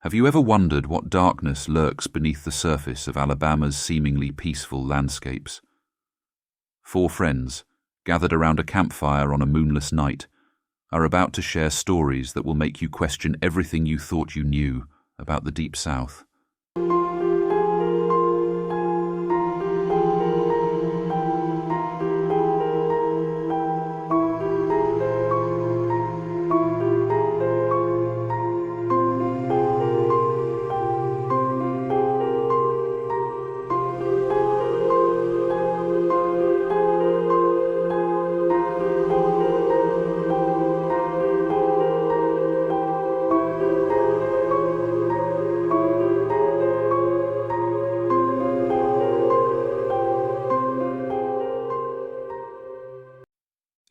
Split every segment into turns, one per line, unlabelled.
Have you ever wondered what darkness lurks beneath the surface of Alabama's seemingly peaceful landscapes? Four friends, gathered around a campfire on a moonless night, are about to share stories that will make you question everything you thought you knew about the Deep South.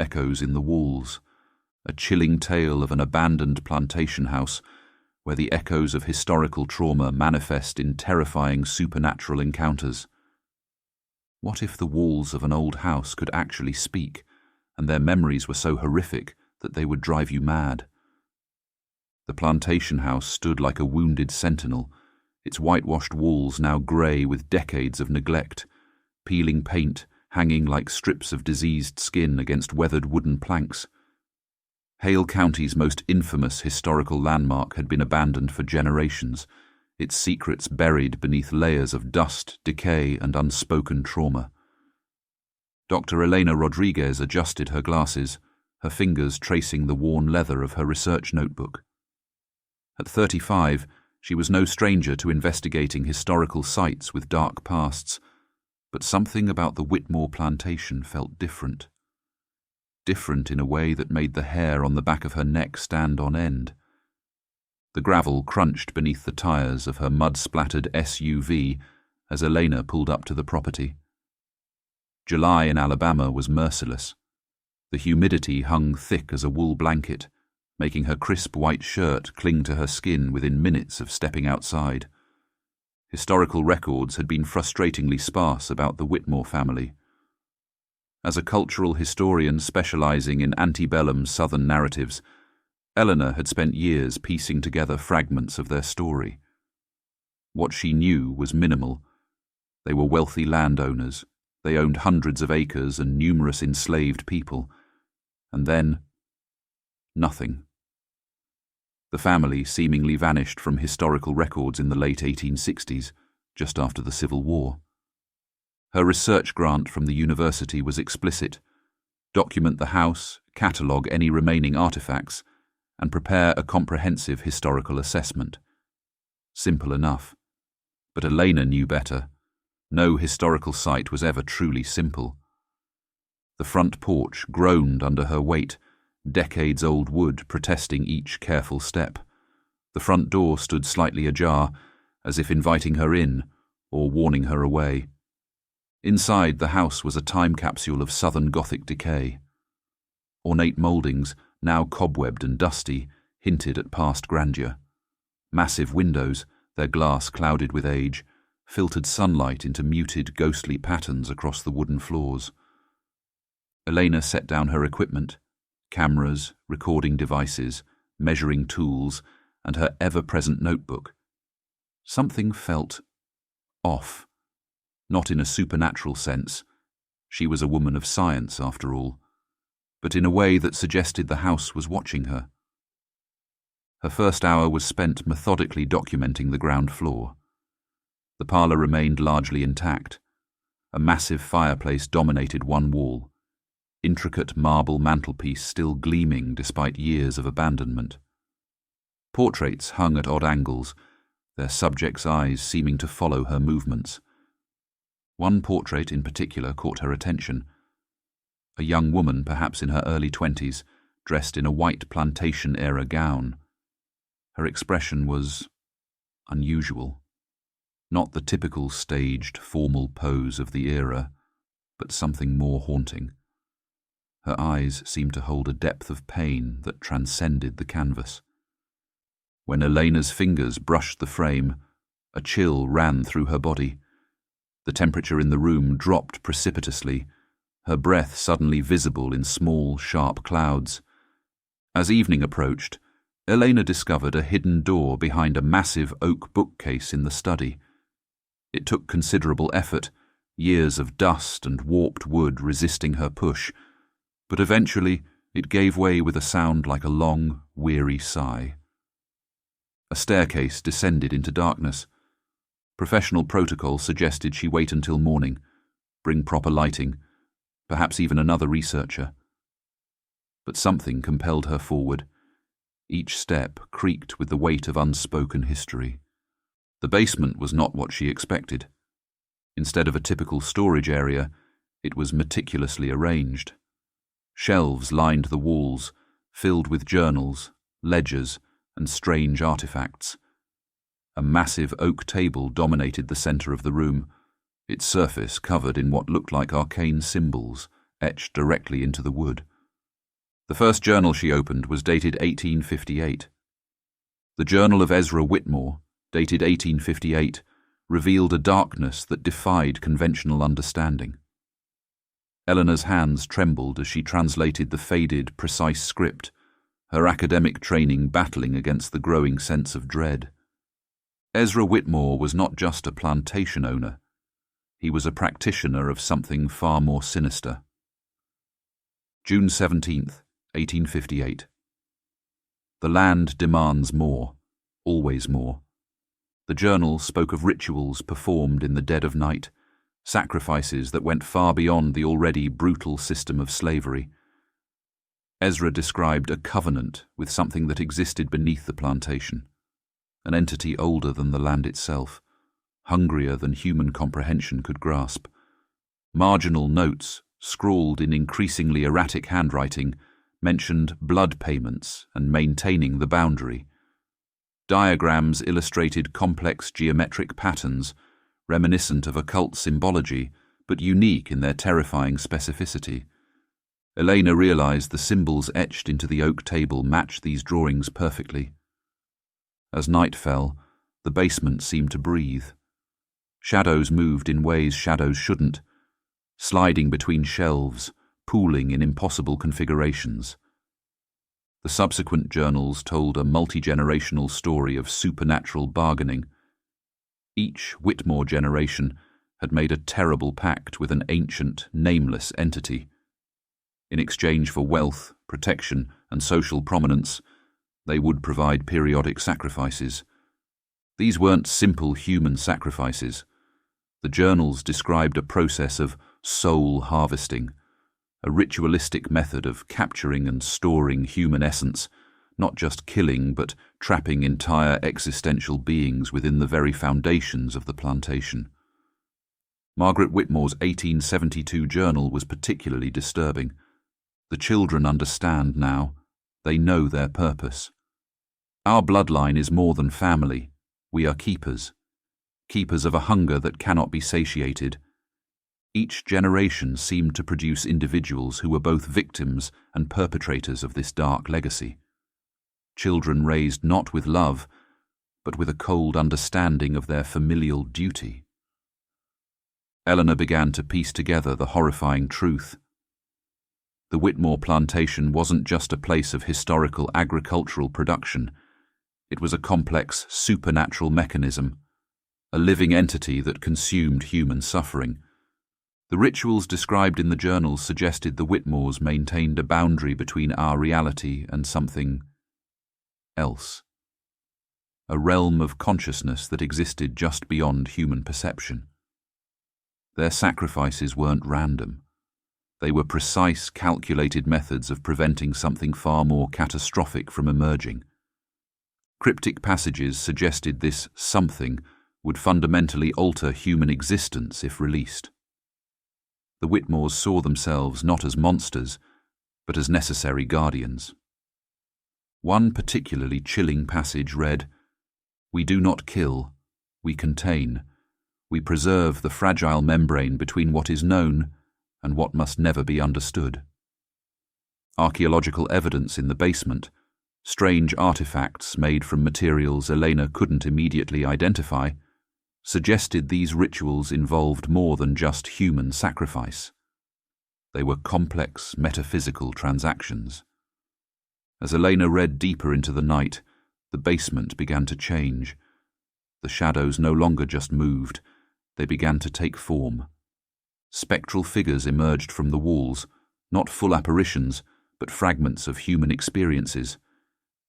Echoes in the walls, a chilling tale of an abandoned plantation house where the echoes of historical trauma manifest in terrifying supernatural encounters. What if the walls of an old house could actually speak, and their memories were so horrific that they would drive you mad? The plantation house stood like a wounded sentinel, its whitewashed walls now grey with decades of neglect, peeling paint hanging like strips of diseased skin against weathered wooden planks. Hale County's most infamous historical landmark had been abandoned for generations, its secrets buried beneath layers of dust, decay, and unspoken trauma. Dr. Elena Rodriguez adjusted her glasses, her fingers tracing the worn leather of her research notebook. At 35, she was no stranger to investigating historical sites with dark pasts, but something about the Whitmore plantation felt different. Different in a way that made the hair on the back of her neck stand on end. The gravel crunched beneath the tires of her mud-splattered SUV as Elena pulled up to the property. July in Alabama was merciless. The humidity hung thick as a wool blanket, making her crisp white shirt cling to her skin within minutes of stepping outside. Historical records had been frustratingly sparse about the Whitmore family. As a cultural historian specializing in antebellum Southern narratives, Eleanor had spent years piecing together fragments of their story. What she knew was minimal. They were wealthy landowners. They owned hundreds of acres and numerous enslaved people. And then, nothing. The family seemingly vanished from historical records in the late 1860s, just after the Civil War. Her research grant from the university was explicit: document the house, catalogue any remaining artifacts, and prepare a comprehensive historical assessment. Simple enough. But Elena knew better. No historical site was ever truly simple. The front porch groaned under her weight, decades-old wood protesting each careful step. The front door stood slightly ajar, as if inviting her in or warning her away. Inside, the house was a time capsule of Southern Gothic decay. Ornate mouldings, now cobwebbed and dusty, hinted at past grandeur. Massive windows, their glass clouded with age, filtered sunlight into muted, ghostly patterns across the wooden floors. Elena set down her equipment: cameras, recording devices, measuring tools, and her ever-present notebook. Something felt off. Not in a supernatural sense. She was a woman of science, after all, but in a way that suggested the house was watching her. Her first hour was spent methodically documenting the ground floor. The parlour remained largely intact. A massive fireplace dominated one wall, intricate marble mantelpiece still gleaming despite years of abandonment. Portraits hung at odd angles, their subjects' eyes seeming to follow her movements. One portrait in particular caught her attention. A young woman, perhaps in her early 20s, dressed in a white plantation-era gown. Her expression was unusual. Not the typical staged, formal pose of the era, but something more haunting. Her eyes seemed to hold a depth of pain that transcended the canvas. When Elena's fingers brushed the frame, a chill ran through her body. The temperature in the room dropped precipitously, her breath suddenly visible in small, sharp clouds. As evening approached, Elena discovered a hidden door behind a massive oak bookcase in the study. It took considerable effort, years of dust and warped wood resisting her push, but eventually it gave way with a sound like a long, weary sigh. A staircase descended into darkness. Professional protocol suggested she wait until morning, bring proper lighting, perhaps even another researcher. But something compelled her forward. Each step creaked with the weight of unspoken history. The basement was not what she expected. Instead of a typical storage area, it was meticulously arranged. Shelves lined the walls, filled with journals, ledgers, and strange artifacts. A massive oak table dominated the center of the room, its surface covered in what looked like arcane symbols, etched directly into the wood. The first journal she opened was dated 1858. The Journal of Ezra Whitmore, dated 1858, revealed a darkness that defied conventional understanding. Eleanor's hands trembled as she translated the faded, precise script, her academic training battling against the growing sense of dread. Ezra Whitmore was not just a plantation owner. He was a practitioner of something far more sinister. June 17th, 1858. The land demands more, always more. The journal spoke of rituals performed in the dead of night, sacrifices that went far beyond the already brutal system of slavery. Ezra described a covenant with something that existed beneath the plantation, an entity older than the land itself, hungrier than human comprehension could grasp. Marginal notes, scrawled in increasingly erratic handwriting, mentioned blood payments and maintaining the boundary. Diagrams illustrated complex geometric patterns, reminiscent of occult symbology, but unique in their terrifying specificity. Elena realized the symbols etched into the oak table matched these drawings perfectly. As night fell, the basement seemed to breathe. Shadows moved in ways shadows shouldn't, sliding between shelves, pooling in impossible configurations. The subsequent journals told a multi-generational story of supernatural bargaining. Each Whitmore generation had made a terrible pact with an ancient, nameless entity. In exchange for wealth, protection, and social prominence, they would provide periodic sacrifices. These weren't simple human sacrifices. The journals described a process of soul harvesting, a ritualistic method of capturing and storing human essence, not just killing but trapping entire existential beings within the very foundations of the plantation. Margaret Whitmore's 1872 journal was particularly disturbing. The children understand now. They know their purpose. Our bloodline is more than family. We are keepers. Keepers of a hunger that cannot be satiated. Each generation seemed to produce individuals who were both victims and perpetrators of this dark legacy. Children raised not with love, but with a cold understanding of their familial duty. Eleanor began to piece together the horrifying truth. The Whitmore plantation wasn't just a place of historical agricultural production. It was a complex supernatural mechanism, a living entity that consumed human suffering. The rituals described in the journals suggested the Whitmores maintained a boundary between our reality and something else, a realm of consciousness that existed just beyond human perception. Their sacrifices weren't random. They were precise, calculated methods of preventing something far more catastrophic from emerging. Cryptic passages suggested this something would fundamentally alter human existence if released. The Whitmores saw themselves not as monsters, but as necessary guardians. One particularly chilling passage read, "We do not kill, we contain. We preserve the fragile membrane between what is known and what must never be understood." Archaeological evidence in the basement, strange artifacts made from materials Elena couldn't immediately identify, suggested these rituals involved more than just human sacrifice. They were complex metaphysical transactions. As Elena read deeper into the night, the basement began to change. The shadows no longer just moved, they began to take form. Spectral figures emerged from the walls, not full apparitions, but fragments of human experiences,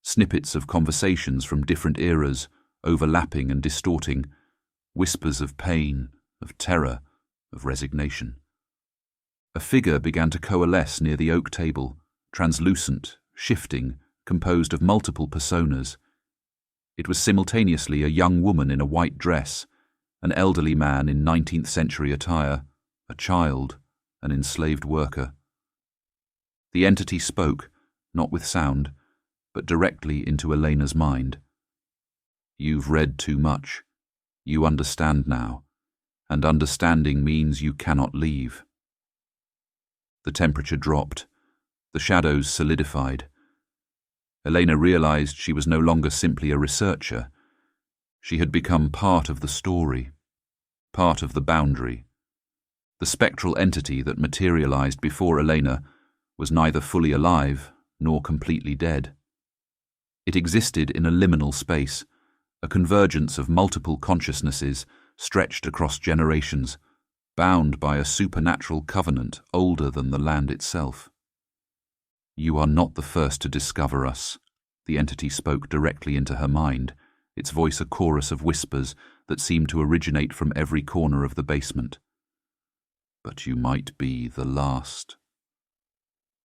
snippets of conversations from different eras, overlapping and distorting, whispers of pain, of terror, of resignation. A figure began to coalesce near the oak table, translucent, shifting, composed of multiple personas. It was simultaneously a young woman in a white dress, an elderly man in 19th century attire, a child, an enslaved worker. The entity spoke, not with sound, but directly into Elena's mind. "You've read too much. You understand now, and understanding means you cannot leave." The temperature dropped. The shadows solidified. Elena realized she was no longer simply a researcher. She had become part of the story, part of the boundary. The spectral entity that materialized before Elena was neither fully alive nor completely dead. It existed in a liminal space, a convergence of multiple consciousnesses stretched across generations, bound by a supernatural covenant older than the land itself. "You are not the first to discover us," the entity spoke directly into her mind, its voice a chorus of whispers that seemed to originate from every corner of the basement. "But you might be the last."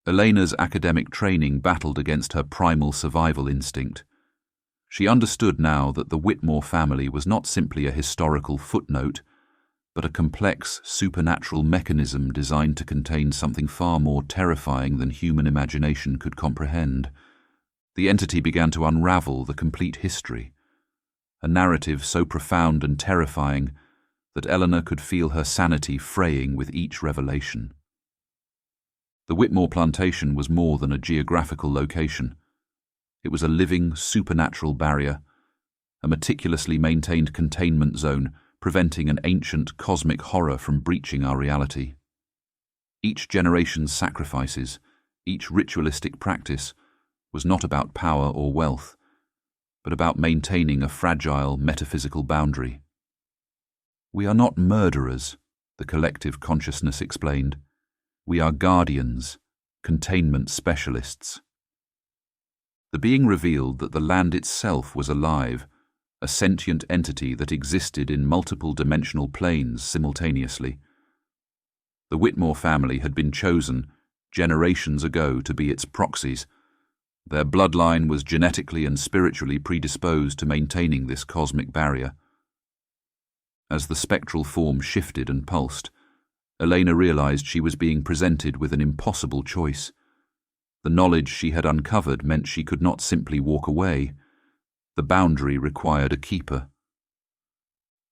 Elena's academic training battled against her primal survival instinct. She understood now that the Whitmore family was not simply a historical footnote, but a complex, supernatural mechanism designed to contain something far more terrifying than human imagination could comprehend. The entity began to unravel the complete history, a narrative so profound and terrifying that Eleanor could feel her sanity fraying with each revelation. The Whitmore plantation was more than a geographical location. It was a living, supernatural barrier, a meticulously maintained containment zone preventing an ancient cosmic horror from breaching our reality. Each generation's sacrifices, each ritualistic practice, was not about power or wealth, but about maintaining a fragile metaphysical boundary. "We are not murderers," the collective consciousness explained. "We are guardians, containment specialists." The being revealed that the land itself was alive, a sentient entity that existed in multiple dimensional planes simultaneously. The Whitmore family had been chosen generations ago to be its proxies. Their bloodline was genetically and spiritually predisposed to maintaining this cosmic barrier. As the spectral form shifted and pulsed, Elena realized she was being presented with an impossible choice. The knowledge she had uncovered meant she could not simply walk away. The boundary required a keeper.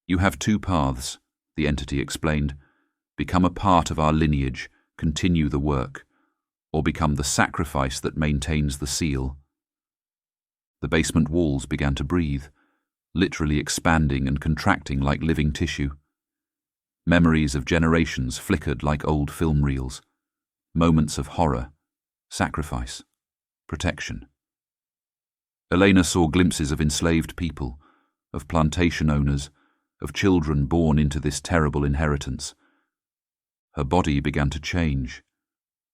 "You have two paths," the entity explained. "Become a part of our lineage, continue the work, or become the sacrifice that maintains the seal." The basement walls began to breathe, literally expanding and contracting like living tissue. Memories of generations flickered like old film reels, moments of horror, sacrifice, protection. Elena saw glimpses of enslaved people, of plantation owners, of children born into this terrible inheritance. Her body began to change,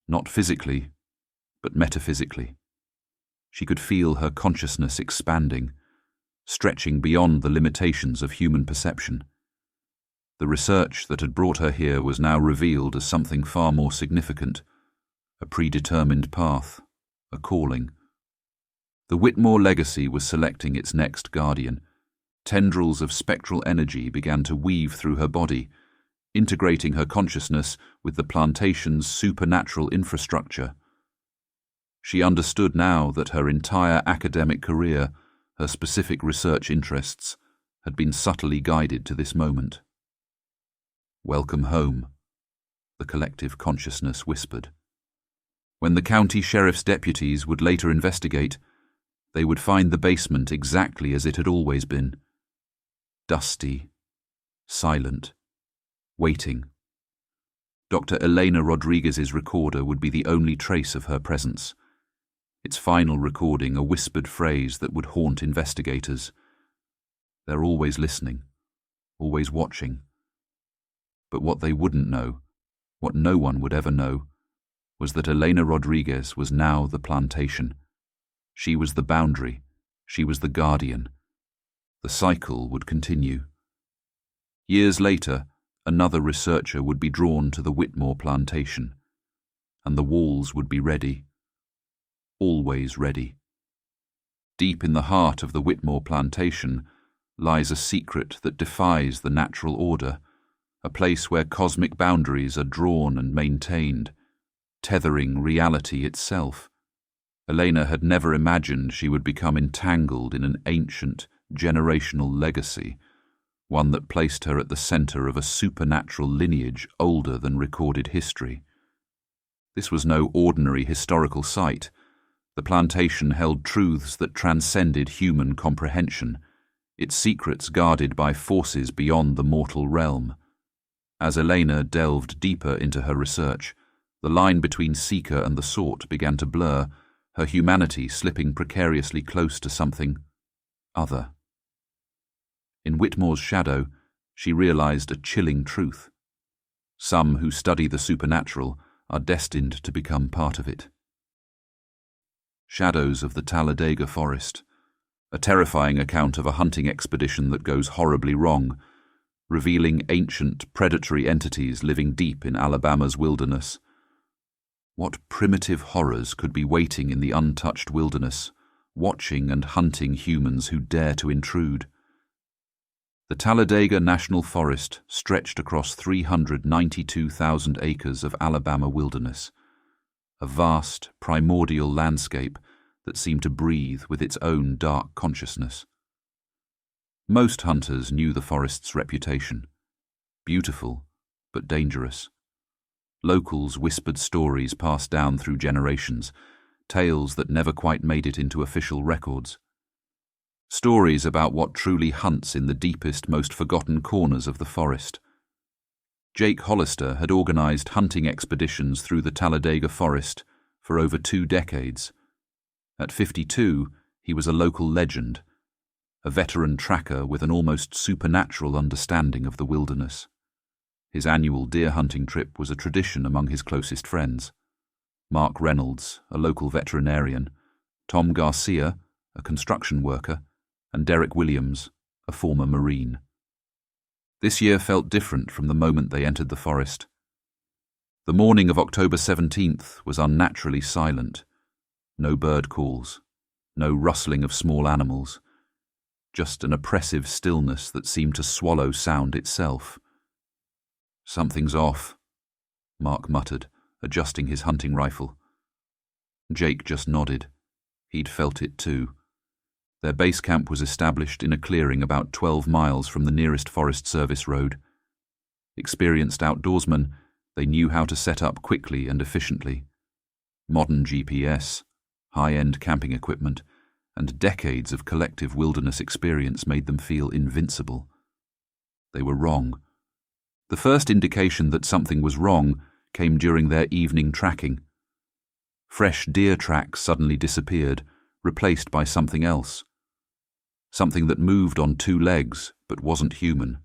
not physically, but metaphysically. She could feel her consciousness expanding, stretching beyond the limitations of human perception. The research that had brought her here was now revealed as something far more significant, a predetermined path, a calling. The Whitmore legacy was selecting its next guardian. Tendrils of spectral energy began to weave through her body, integrating her consciousness with the plantation's supernatural infrastructure. She understood now that her entire academic career, her specific research interests, had been subtly guided to this moment. "Welcome home," the collective consciousness whispered. When the county sheriff's deputies would later investigate, they would find the basement exactly as it had always been. Dusty, silent, waiting. Dr. Elena Rodriguez's recorder would be the only trace of her presence. its final recording a whispered phrase that would haunt investigators. They're always listening, always watching. But what they wouldn't know, what no one would ever know, was that Elena Rodriguez was now the plantation. She was the boundary, she was the guardian. The cycle would continue. Years later, another researcher would be drawn to the Whitmore plantation, and the walls would be ready. Always ready. Deep in the heart of the Whitmore plantation lies a secret that defies the natural order, a place where cosmic boundaries are drawn and maintained, tethering reality itself. Elena had never imagined she would become entangled in an ancient, generational legacy, one that placed her at the center of a supernatural lineage older than recorded history. This was no ordinary historical site. The plantation held truths that transcended human comprehension, its secrets guarded by forces beyond the mortal realm. As Elena delved deeper into her research, the line between seeker and the sought began to blur, her humanity slipping precariously close to something other. In Whitmore's shadow, she realized a chilling truth. Some who study the supernatural are destined to become part of it. Shadows of the Talladega Forest, a terrifying account of a hunting expedition that goes horribly wrong, revealing ancient predatory entities living deep in Alabama's wilderness. What primitive horrors could be waiting in the untouched wilderness, watching and hunting humans who dare to intrude? The Talladega National Forest stretched across 392,000 acres of Alabama wilderness, a vast, primordial landscape that seemed to breathe with its own dark consciousness. Most hunters knew the forest's reputation. Beautiful, but dangerous. Locals whispered stories passed down through generations, tales that never quite made it into official records. Stories about what truly hunts in the deepest, most forgotten corners of the forest. Jake Hollister had organized hunting expeditions through the Talladega Forest for over 2 decades. At 52, he was a local legend, a veteran tracker with an almost supernatural understanding of the wilderness. His annual deer hunting trip was a tradition among his closest friends. Mark Reynolds, a local veterinarian, Tom Garcia, a construction worker, and Derek Williams, a former Marine. This year felt different from the moment they entered the forest. The morning of October 17th was unnaturally silent. No bird calls, no rustling of small animals, just an oppressive stillness that seemed to swallow sound itself. "Something's off," Mark muttered, adjusting his hunting rifle. Jake just nodded. He'd felt it too. Their base camp was established in a clearing about 12 miles from the nearest Forest Service road. Experienced outdoorsmen, they knew how to set up quickly and efficiently. Modern GPS, high-end camping equipment, and decades of collective wilderness experience made them feel invincible. They were wrong. The first indication that something was wrong came during their evening tracking. Fresh deer tracks suddenly disappeared, replaced by something else. Something that moved on 2 legs but wasn't human.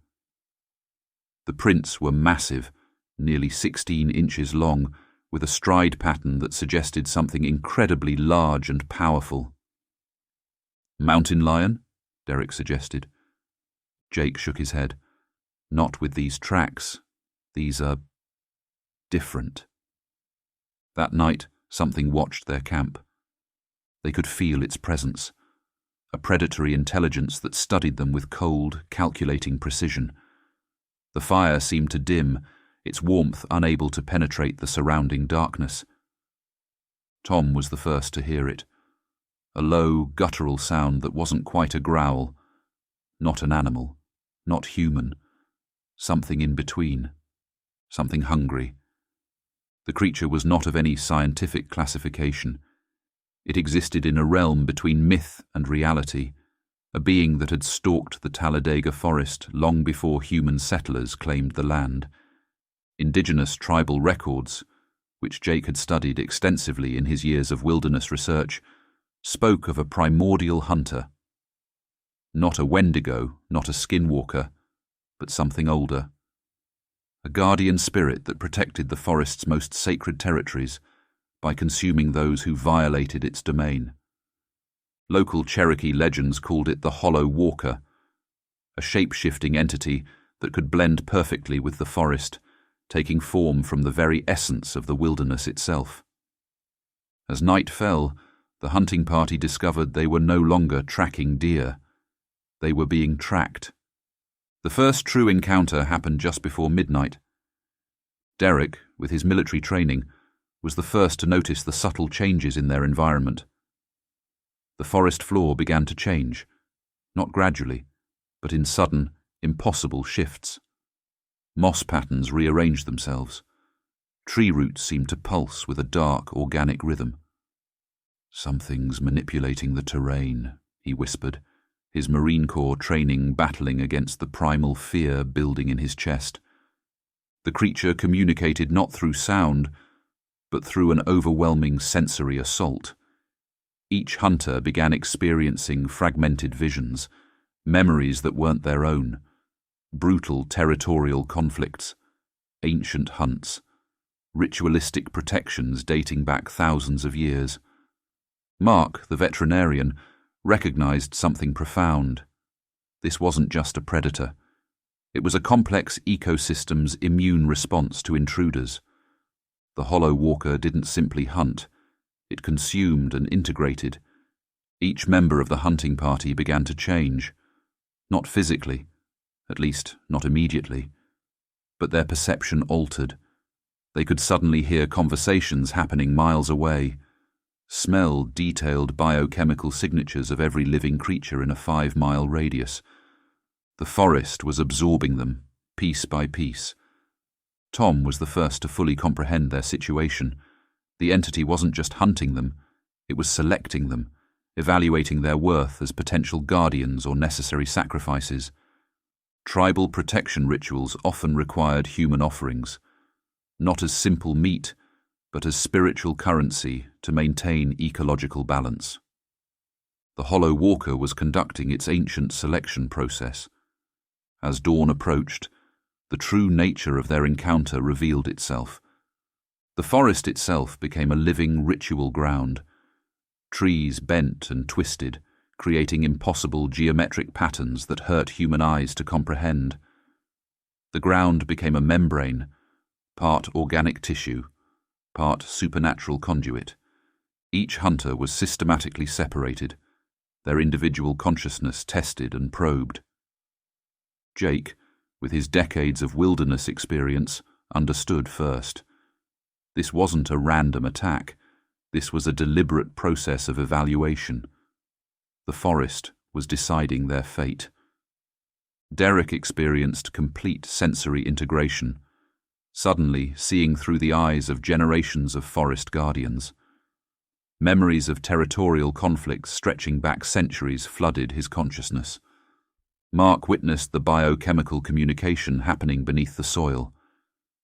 The prints were massive, nearly 16 inches long, with a stride pattern that suggested something incredibly large and powerful. "Mountain lion?" Derek suggested. Jake shook his head. "Not with these tracks. These are different." That night, something watched their camp. They could feel its presence, a predatory intelligence that studied them with cold, calculating precision. The fire seemed to dim, its warmth unable to penetrate the surrounding darkness. Tom was the first to hear it, a low, guttural sound that wasn't quite a growl. Not an animal, not human, something in between, something hungry. The creature was not of any scientific classification. It existed in a realm between myth and reality, a being that had stalked the Talladega Forest long before human settlers claimed the land. Indigenous tribal records, which Jake had studied extensively in his years of wilderness research, spoke of a primordial hunter. Not a Wendigo, not a skinwalker, but something older. A guardian spirit that protected the forest's most sacred territories by consuming those who violated its domain. Local Cherokee legends called it the Hollow Walker, a shape-shifting entity that could blend perfectly with the forest, taking form from the very essence of the wilderness itself. As night fell, the hunting party discovered they were no longer tracking deer. They were being tracked. The first true encounter happened just before midnight. Derek, with his military training, was the first to notice the subtle changes in their environment. The forest floor began to change, not gradually, but in sudden, impossible shifts. Moss patterns rearranged themselves. Tree roots seemed to pulse with a dark, organic rhythm. "Something's manipulating the terrain," he whispered, his Marine Corps training battling against the primal fear building in his chest. The creature communicated not through sound, but through an overwhelming sensory assault. Each hunter began experiencing fragmented visions, memories that weren't their own, brutal territorial conflicts, ancient hunts, ritualistic protections dating back thousands of years. Mark, the veterinarian, recognized something profound. This wasn't just a predator. It was a complex ecosystem's immune response to intruders. The Hollow Walker didn't simply hunt. It consumed and integrated. Each member of the hunting party began to change. Not physically, at least not immediately, but their perception altered. They could suddenly hear conversations happening miles away, smell detailed biochemical signatures of every living creature in a 5-mile radius. The forest was absorbing them, piece by piece. Tom was the first to fully comprehend their situation. The entity wasn't just hunting them, it was selecting them, evaluating their worth as potential guardians or necessary sacrifices. Tribal protection rituals often required human offerings, not as simple meat, but as spiritual currency to maintain ecological balance. The Hollow Walker was conducting its ancient selection process. As dawn approached, the true nature of their encounter revealed itself. The forest itself became a living ritual ground. Trees bent and twisted, creating impossible geometric patterns that hurt human eyes to comprehend. The ground became a membrane, part organic tissue, part supernatural conduit. Each hunter was systematically separated, their individual consciousness tested and probed. Jake, with his decades of wilderness experience, understood first. This wasn't a random attack. This was a deliberate process of evaluation. The forest was deciding their fate. Derek experienced complete sensory integration, suddenly seeing through the eyes of generations of forest guardians. Memories of territorial conflicts stretching back centuries flooded his consciousness. Mark witnessed the biochemical communication happening beneath the soil,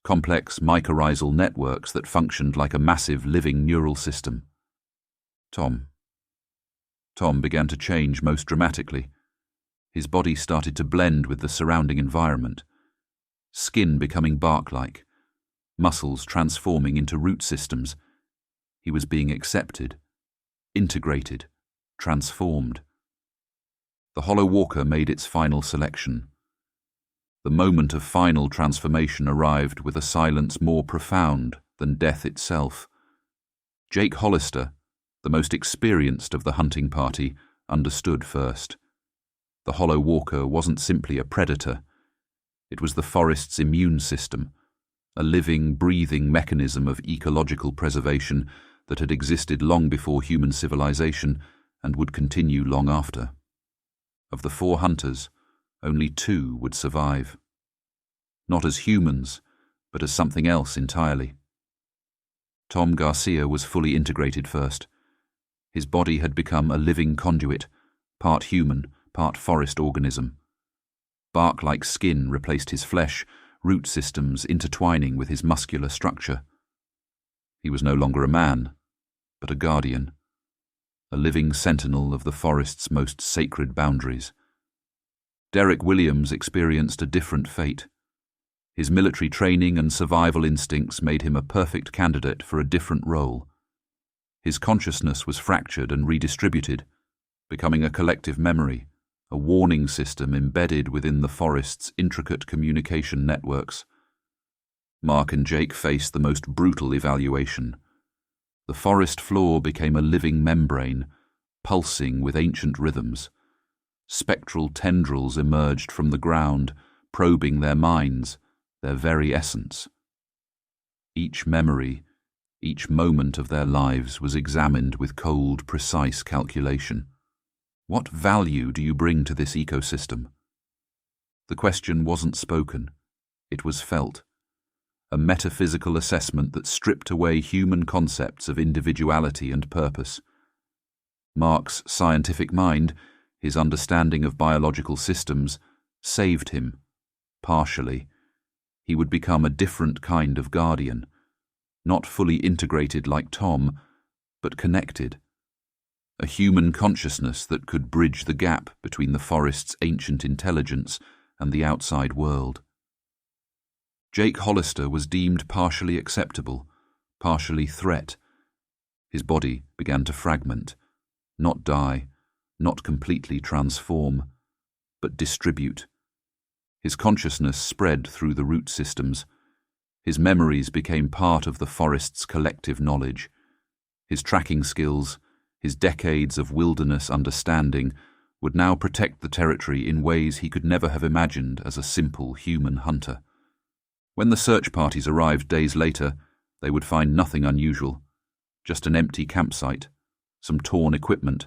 complex mycorrhizal networks that functioned like a massive living neural system. Tom began to change most dramatically. His body started to blend with the surrounding environment, skin becoming bark-like, muscles transforming into root systems. He was being accepted, integrated, transformed. The Hollow Walker made its final selection. The moment of final transformation arrived with a silence more profound than death itself. Jake Hollister, the most experienced of the hunting party, understood first. The Hollow Walker wasn't simply a predator. It was the forest's immune system, a living, breathing mechanism of ecological preservation that had existed long before human civilization and would continue long after. Of the 4 hunters, only 2 would survive. Not as humans, but as something else entirely. Tom Garcia was fully integrated first. His body had become a living conduit, part human, part forest organism. Bark-like skin replaced his flesh, root systems intertwining with his muscular structure. He was no longer a man, but a guardian. a living sentinel of the forest's most sacred boundaries. Derek Williams experienced a different fate. His military training and survival instincts made him a perfect candidate for a different role. His consciousness was fractured and redistributed, becoming a collective memory, a warning system embedded within the forest's intricate communication networks. Mark and Jake faced the most brutal evaluation. The forest floor became a living membrane, pulsing with ancient rhythms. Spectral tendrils emerged from the ground, probing their minds, their very essence. Each memory, each moment of their lives was examined with cold, precise calculation. What value do you bring to this ecosystem? The question wasn't spoken, it was felt. A metaphysical assessment that stripped away human concepts of individuality and purpose. Mark's scientific mind, his understanding of biological systems, saved him, partially. He would become a different kind of guardian, not fully integrated like Tom, but connected. A human consciousness that could bridge the gap between the forest's ancient intelligence and the outside world. Jake Hollister was deemed partially acceptable, partially threat. His body began to fragment, not die, not completely transform, but distribute. His consciousness spread through the root systems. His memories became part of the forest's collective knowledge. His tracking skills, his decades of wilderness understanding, would now protect the territory in ways he could never have imagined as a simple human hunter. When the search parties arrived days later, they would find nothing unusual. Just an empty campsite, some torn equipment,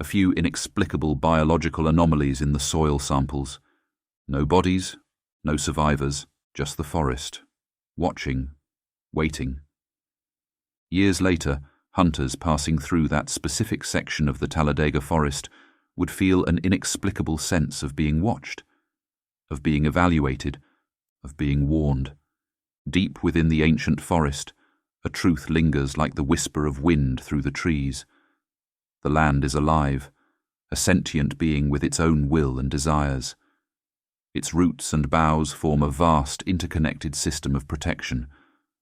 a few inexplicable biological anomalies in the soil samples. No bodies, no survivors, just the forest. Watching, waiting. Years later, hunters passing through that specific section of the Talladega forest would feel an inexplicable sense of being watched, of being evaluated, of being warned. Deep within the ancient forest, a truth lingers like the whisper of wind through the trees. The land is alive, a sentient being with its own will and desires. Its roots and boughs form a vast, interconnected system of protection,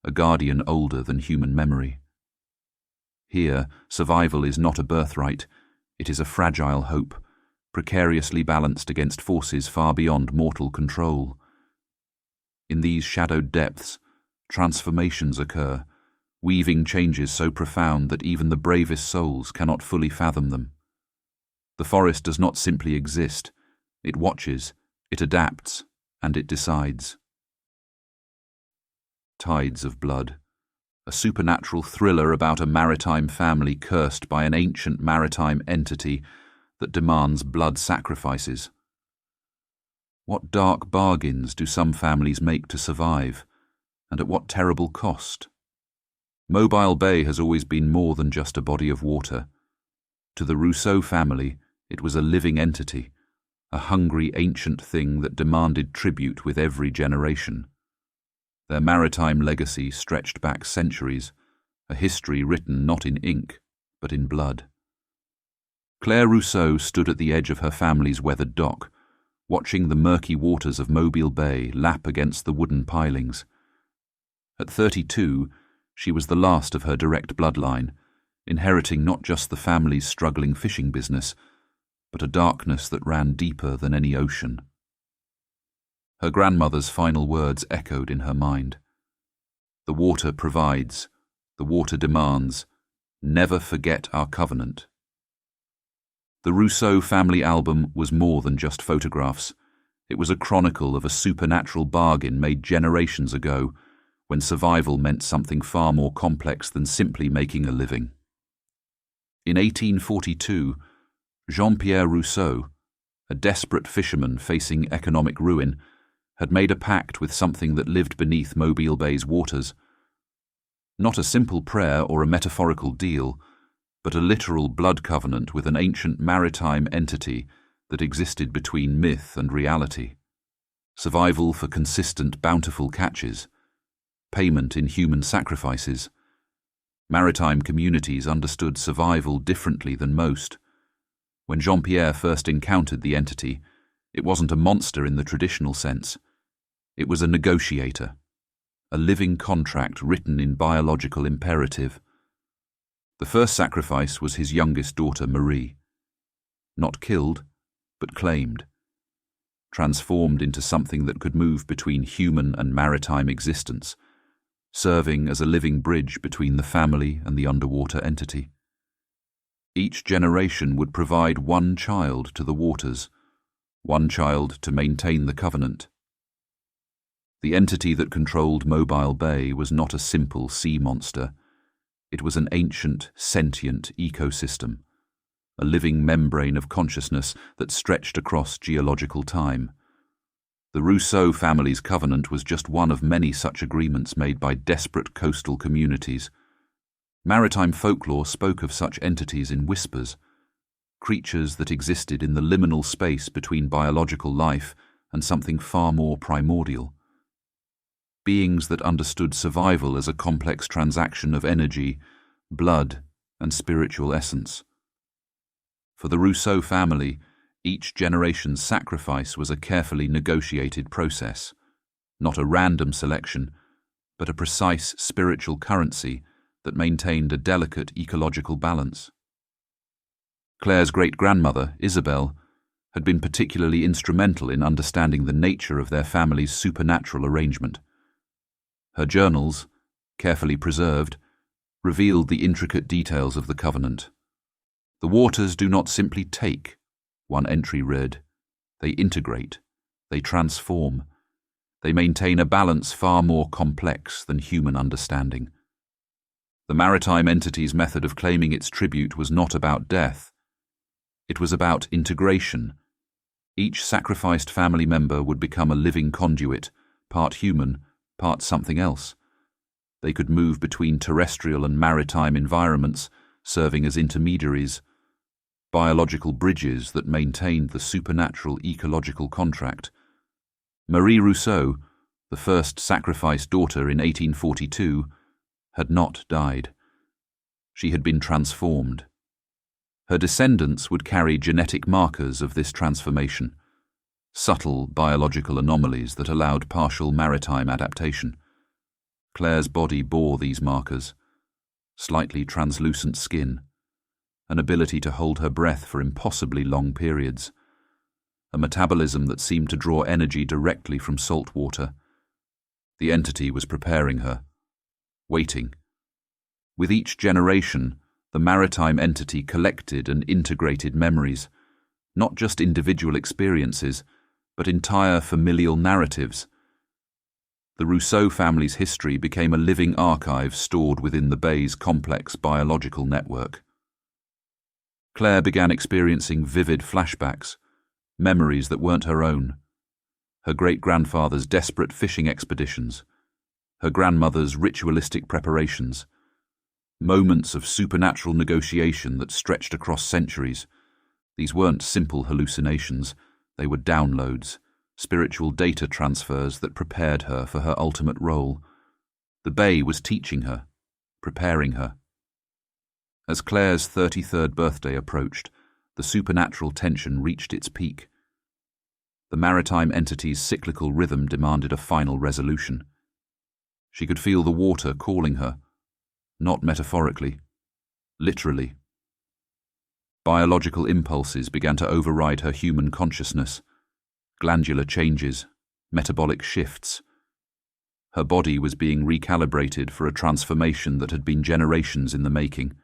a guardian older than human memory. Here, survival is not a birthright, it is a fragile hope, precariously balanced against forces far beyond mortal control. In these shadowed depths, transformations occur, weaving changes so profound that even the bravest souls cannot fully fathom them. The forest does not simply exist, it watches, it adapts, and it decides. Tides of Blood, a supernatural thriller about a maritime family cursed by an ancient maritime entity that demands blood sacrifices. What dark bargains do some families make to survive, and at what terrible cost? Mobile Bay has always been more than just a body of water. To the Rousseau family, it was a living entity, a hungry ancient thing that demanded tribute with every generation. Their maritime legacy stretched back centuries, a history written not in ink, but in blood. Claire Rousseau stood at the edge of her family's weathered dock, watching the murky waters of Mobile Bay lap against the wooden pilings. At 32, she was the last of her direct bloodline, inheriting not just the family's struggling fishing business, but a darkness that ran deeper than any ocean. Her grandmother's final words echoed in her mind. The water provides, the water demands, never forget our covenant. The Rousseau family album was more than just photographs. It was a chronicle of a supernatural bargain made generations ago, when survival meant something far more complex than simply making a living. In 1842, Jean-Pierre Rousseau, a desperate fisherman facing economic ruin, had made a pact with something that lived beneath Mobile Bay's waters. Not a simple prayer or a metaphorical deal, but a literal blood covenant with an ancient maritime entity that existed between myth and reality. Survival for consistent, bountiful catches, payment in human sacrifices, Maritime communities understood survival differently than most. When Jean-Pierre first encountered the entity, it wasn't a monster in the traditional sense. It was a negotiator, a living contract written in biological imperative. The first sacrifice was his youngest daughter, Marie. Not killed, but claimed. Transformed into something that could move between human and maritime existence, serving as a living bridge between the family and the underwater entity. Each generation would provide one child to the waters, one child to maintain the covenant. The entity that controlled Mobile Bay was not a simple sea monster. It was an ancient, sentient ecosystem, a living membrane of consciousness that stretched across geological time. The Rousseau family's covenant was just one of many such agreements made by desperate coastal communities. Maritime folklore spoke of such entities in whispers, creatures that existed in the liminal space between biological life and something far more primordial. Beings that understood survival as a complex transaction of energy, blood, and spiritual essence. For the Rousseau family, each generation's sacrifice was a carefully negotiated process, not a random selection, but a precise spiritual currency that maintained a delicate ecological balance. Claire's great-grandmother, Isabel, had been particularly instrumental in understanding the nature of their family's supernatural arrangement. Her journals, carefully preserved, revealed the intricate details of the covenant. "The waters do not simply take," one entry read. "They integrate, they transform, they maintain a balance far more complex than human understanding." The maritime entity's method of claiming its tribute was not about death. It was about integration. Each sacrificed family member would become a living conduit, part human, part something else. They could move between terrestrial and maritime environments, serving as intermediaries, biological bridges that maintained the supernatural ecological contract. Marie Rousseau, the first sacrificed daughter in 1842, had not died. She had been transformed. Her descendants would carry genetic markers of this transformation, subtle biological anomalies that allowed partial maritime adaptation. Claire's body bore these markers: slightly translucent skin, an ability to hold her breath for impossibly long periods, a metabolism that seemed to draw energy directly from salt water. The entity was preparing her, waiting. With each generation, the maritime entity collected and integrated memories, not just individual experiences, but entire familial narratives. The Rousseau family's history became a living archive stored within the bay's complex biological network. Claire began experiencing vivid flashbacks, memories that weren't her own. Her great-grandfather's desperate fishing expeditions, her grandmother's ritualistic preparations, moments of supernatural negotiation that stretched across centuries. These weren't simple hallucinations, they were downloads, spiritual data transfers that prepared her for her ultimate role. The bay was teaching her, preparing her. As Claire's 33rd birthday approached, the supernatural tension reached its peak. The maritime entity's cyclical rhythm demanded a final resolution. She could feel the water calling her, not metaphorically, literally. Biological impulses began to override her human consciousness. Glandular changes, metabolic shifts. Her body was being recalibrated for a transformation that had been generations in the making.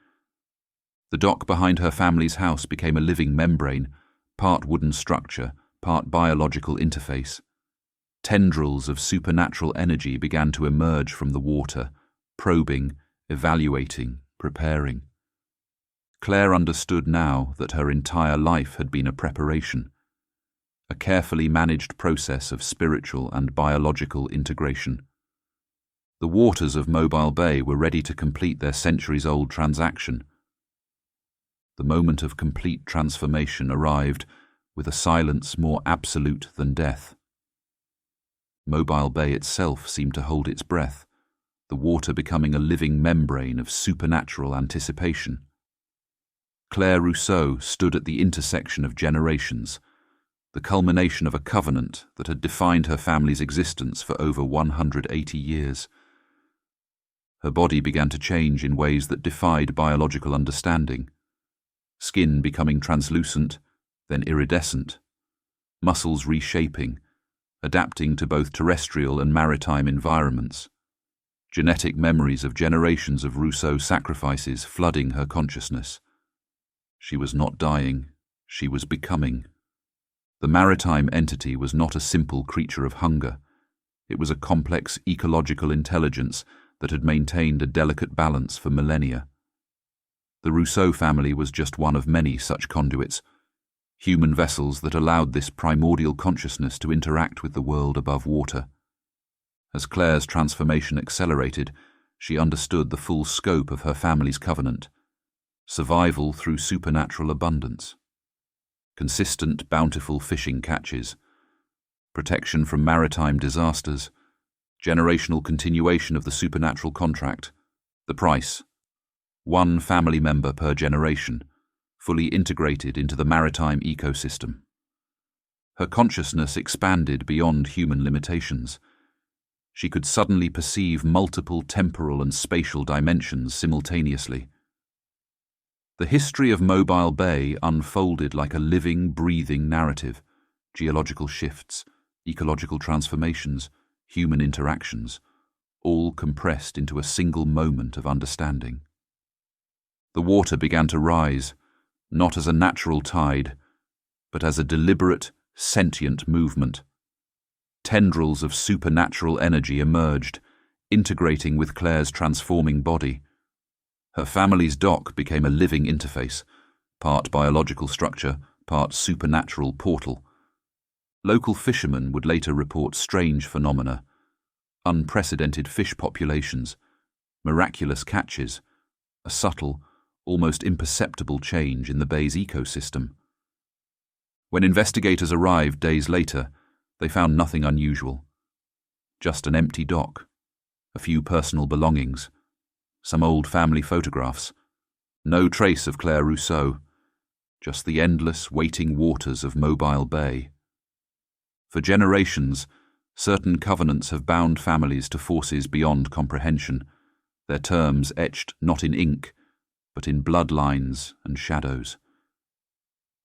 The dock behind her family's house became a living membrane, part wooden structure, part biological interface. Tendrils of supernatural energy began to emerge from the water, probing, evaluating, preparing. Claire understood now that her entire life had been a preparation, a carefully managed process of spiritual and biological integration. The waters of Mobile Bay were ready to complete their centuries-old transaction. The moment of complete transformation arrived with a silence more absolute than death. Mobile Bay itself seemed to hold its breath, the water becoming a living membrane of supernatural anticipation. Claire Rousseau stood at the intersection of generations, the culmination of a covenant that had defined her family's existence for over 180 years. Her body began to change in ways that defied biological understanding. Skin becoming translucent, then iridescent, muscles reshaping, adapting to both terrestrial and maritime environments, genetic memories of generations of Rousseau sacrifices flooding her consciousness. She was not dying, she was becoming. The maritime entity was not a simple creature of hunger. It was a complex ecological intelligence that had maintained a delicate balance for millennia. The Rousseau family was just one of many such conduits, human vessels that allowed this primordial consciousness to interact with the world above water. As Claire's transformation accelerated, she understood the full scope of her family's covenant: survival through supernatural abundance, consistent, bountiful fishing catches, protection from maritime disasters, generational continuation of the supernatural contract. The price: one family member per generation, fully integrated into the maritime ecosystem. Her consciousness expanded beyond human limitations. She could suddenly perceive multiple temporal and spatial dimensions simultaneously. The history of Mobile Bay unfolded like a living, breathing narrative: geological shifts, ecological transformations, human interactions, all compressed into a single moment of understanding. The water began to rise, not as a natural tide, but as a deliberate, sentient movement. Tendrils of supernatural energy emerged, integrating with Claire's transforming body. Her family's dock became a living interface, part biological structure, part supernatural portal. Local fishermen would later report strange phenomena: unprecedented fish populations, miraculous catches, a subtle, almost imperceptible change in the bay's ecosystem. When investigators arrived days later, they found nothing unusual. Just an empty dock, a few personal belongings, some old family photographs. No trace of Claire Rousseau, just the endless, waiting waters of Mobile Bay. For generations, certain covenants have bound families to forces beyond comprehension, their terms etched not in ink, but in bloodlines and shadows.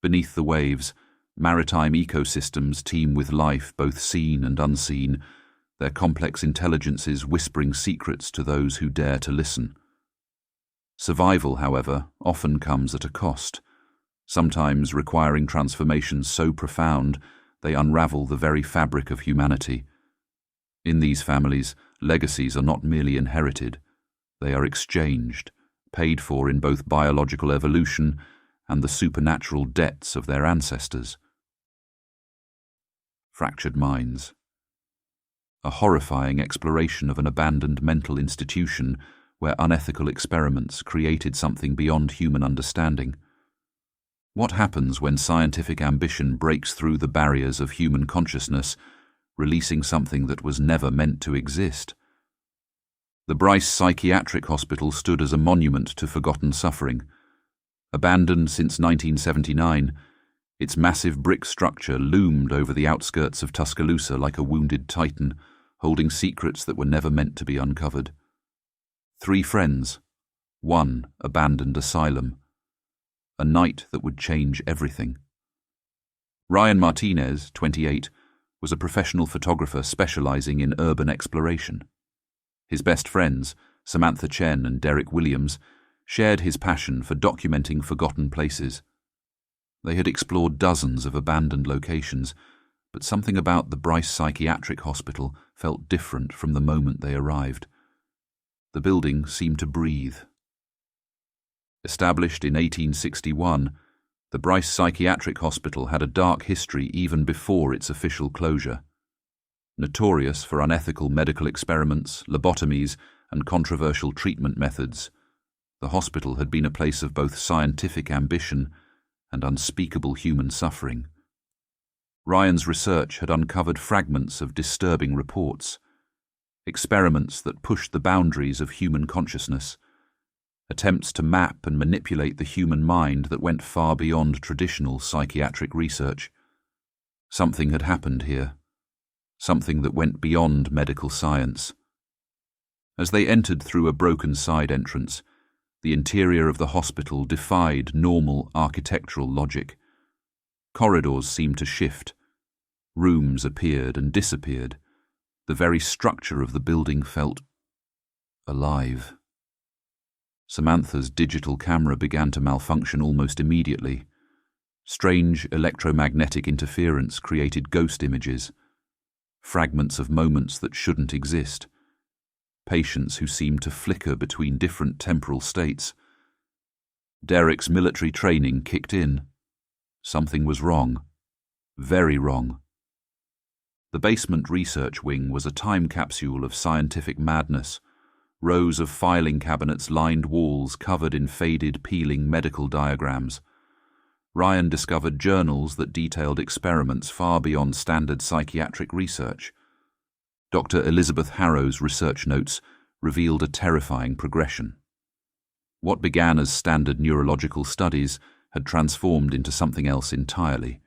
Beneath the waves, maritime ecosystems teem with life both seen and unseen, their complex intelligences whispering secrets to those who dare to listen. Survival, however, often comes at a cost, sometimes requiring transformations so profound they unravel the very fabric of humanity. In these families, legacies are not merely inherited, they are exchanged, paid for in both biological evolution and the supernatural debts of their ancestors. Fractured Minds. A horrifying exploration of an abandoned mental institution where unethical experiments created something beyond human understanding. What happens when scientific ambition breaks through the barriers of human consciousness, releasing something that was never meant to exist? The Bryce Psychiatric Hospital stood as a monument to forgotten suffering. Abandoned since 1979, its massive brick structure loomed over the outskirts of Tuscaloosa like a wounded titan, holding secrets that were never meant to be uncovered. 3 friends, 1 abandoned asylum. A night that would change everything. Ryan Martinez, 28, was a professional photographer specializing in urban exploration. His best friends, Samantha Chen and Derek Williams, shared his passion for documenting forgotten places. They had explored dozens of abandoned locations, but something about the Bryce Psychiatric Hospital felt different from the moment they arrived. The building seemed to breathe. Established in 1861, the Bryce Psychiatric Hospital had a dark history even before its official closure. Notorious for unethical medical experiments, lobotomies, and controversial treatment methods, the hospital had been a place of both scientific ambition and unspeakable human suffering. Ryan's research had uncovered fragments of disturbing reports. experiments that pushed the boundaries of human consciousness, attempts to map and manipulate the human mind that went far beyond traditional psychiatric research. Something had happened here, something that went beyond medical science. As they entered through a broken side entrance, the interior of the hospital defied normal architectural logic. Corridors seemed to shift. Rooms appeared and disappeared. The very structure of the building felt alive. Samantha's digital camera began to malfunction almost immediately. Strange electromagnetic interference created ghost images, fragments of moments that shouldn't exist, patients who seemed to flicker between different temporal states. Derek's military training kicked in. Something was wrong. Very wrong. The basement research wing was a time capsule of scientific madness. Rows of filing cabinets lined walls covered in faded, peeling medical diagrams. Ryan discovered journals that detailed experiments far beyond standard psychiatric research. Dr. Elizabeth Harrow's research notes revealed a terrifying progression. What began as standard neurological studies had transformed into something else entirely.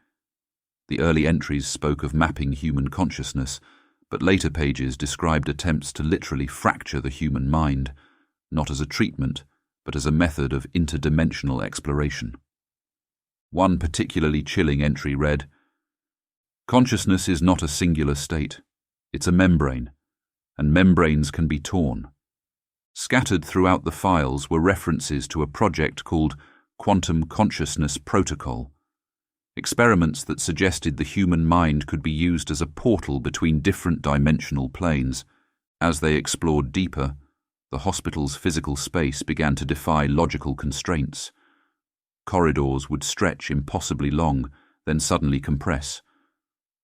The early entries spoke of mapping human consciousness, but later pages described attempts to literally fracture the human mind, not as a treatment, but as a method of interdimensional exploration. One particularly chilling entry read, "Consciousness is not a singular state. It's a membrane, and membranes can be torn." Scattered throughout the files were references to a project called Quantum Consciousness Protocol, experiments that suggested the human mind could be used as a portal between different dimensional planes. As they explored deeper, the hospital's physical space began to defy logical constraints. Corridors would stretch impossibly long, then suddenly compress.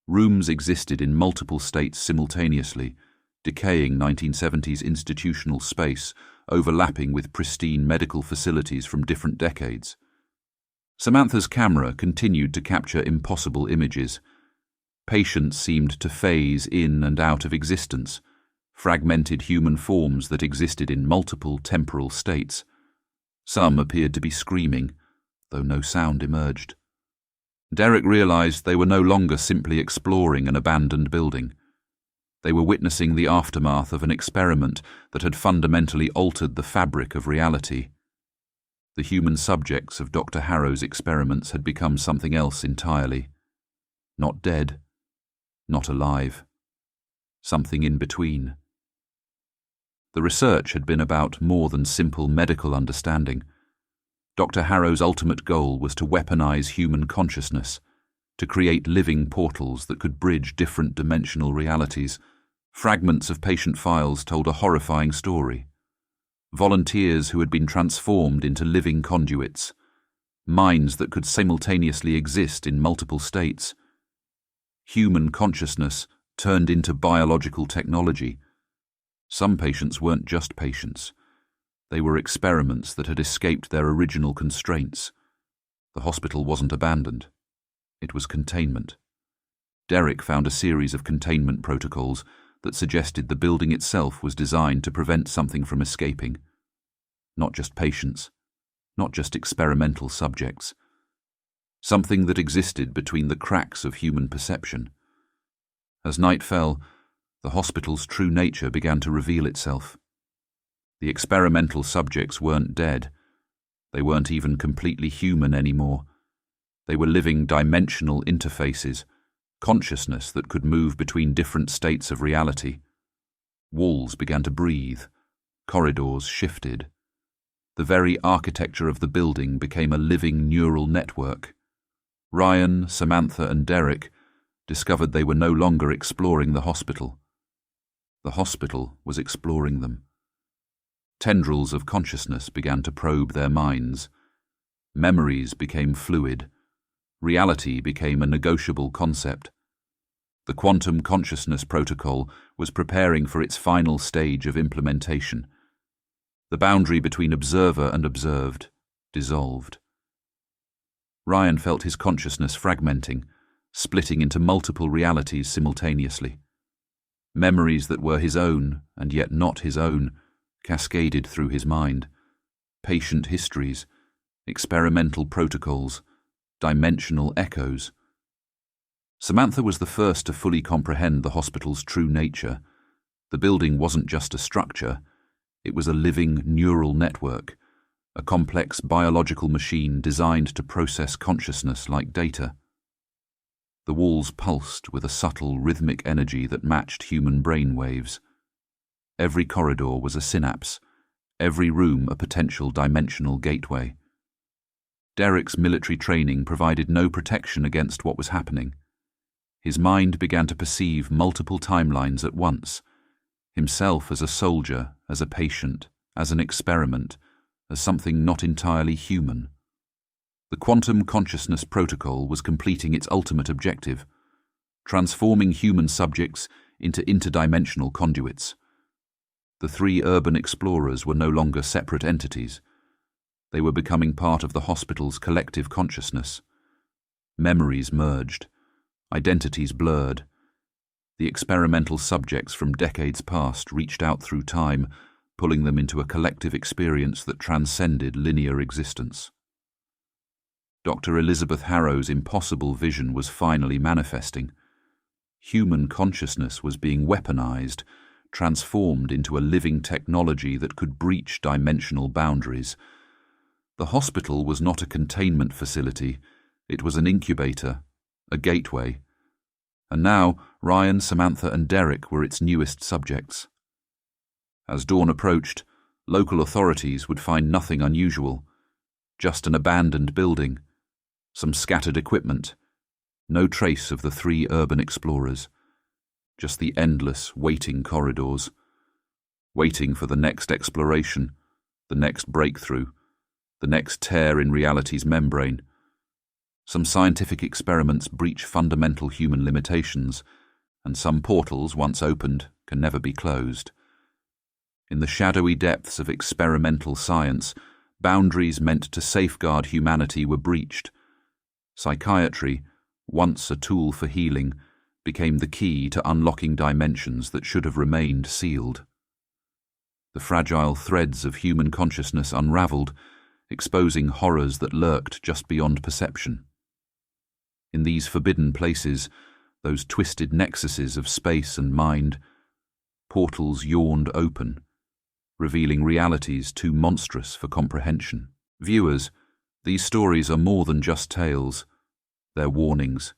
Rooms existed in multiple states simultaneously, decaying 1970s institutional space, overlapping with pristine medical facilities from different decades. Samantha's camera continued to capture impossible images. Patients seemed to phase in and out of existence, fragmented human forms that existed in multiple temporal states. Some appeared to be screaming, though no sound emerged. Derek realized they were no longer simply exploring an abandoned building. They were witnessing the aftermath of an experiment that had fundamentally altered the fabric of reality. The human subjects of Dr. Harrow's experiments had become something else entirely. Not dead, not alive. Something in between. The research had been about more than simple medical understanding. Dr. Harrow's ultimate goal was to weaponize human consciousness, to create living portals that could bridge different dimensional realities. Fragments of patient files told a horrifying story. Volunteers who had been transformed into living conduits, minds that could simultaneously exist in multiple states. Human consciousness turned into biological technology. Some patients weren't just patients. They were experiments that had escaped their original constraints. The hospital wasn't abandoned. It was containment. Derek found a series of containment protocols that suggested the building itself was designed to prevent something from escaping. Not just patients, not just experimental subjects. Something that existed between the cracks of human perception. As night fell, the hospital's true nature began to reveal itself. The experimental subjects weren't dead. They weren't even completely human anymore. They were living dimensional interfaces, consciousness that could move between different states of reality. Walls began to breathe. Corridors shifted. The very architecture of the building became a living neural network. Ryan, Samantha, and Derek discovered they were no longer exploring the hospital. The hospital was exploring them. Tendrils of consciousness began to probe their minds. Memories became fluid. Reality became a negotiable concept. The Quantum Consciousness Protocol was preparing for its final stage of implementation. The boundary between observer and observed dissolved. Ryan felt his consciousness fragmenting, splitting into multiple realities simultaneously. Memories that were his own, and yet not his own, cascaded through his mind. Patient histories, experimental protocols, dimensional echoes. Samantha was the first to fully comprehend the hospital's true nature. The building wasn't just a structure, it was a living neural network, a complex biological machine designed to process consciousness like data. The walls pulsed with a subtle, rhythmic energy that matched human brain waves. Every corridor was a synapse, every room a potential dimensional gateway. Derek's military training provided no protection against what was happening. His mind began to perceive multiple timelines at once, himself as a soldier, as a patient, as an experiment, as something not entirely human. The quantum consciousness protocol was completing its ultimate objective, transforming human subjects into interdimensional conduits. The three urban explorers were no longer separate entities. They were becoming part of the hospital's collective consciousness. Memories merged, identities blurred. The experimental subjects from decades past reached out through time, pulling them into a collective experience that transcended linear existence. Dr. Elizabeth Harrow's impossible vision was finally manifesting. Human consciousness was being weaponized, transformed into a living technology that could breach dimensional boundaries. The hospital was not a containment facility, it was an incubator, a gateway. And now Ryan, Samantha and Derek were its newest subjects. As dawn approached, local authorities would find nothing unusual, just an abandoned building, some scattered equipment, no trace of the three urban explorers, just the endless waiting corridors, waiting for the next exploration, the next breakthrough, the next tear in reality's membrane. Some scientific experiments breach fundamental human limitations, and some portals, once opened, can never be closed. In the shadowy depths of experimental science, boundaries meant to safeguard humanity were breached. Psychiatry, once a tool for healing, became the key to unlocking dimensions that should have remained sealed. The fragile threads of human consciousness unraveled, exposing horrors that lurked just beyond perception. In these forbidden places, those twisted nexuses of space and mind, portals yawned open, revealing realities too monstrous for comprehension. Viewers, these stories are more than just tales. They're warnings.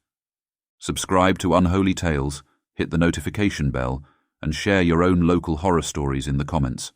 Subscribe to Unholy Tales, hit the notification bell, and share your own local horror stories in the comments.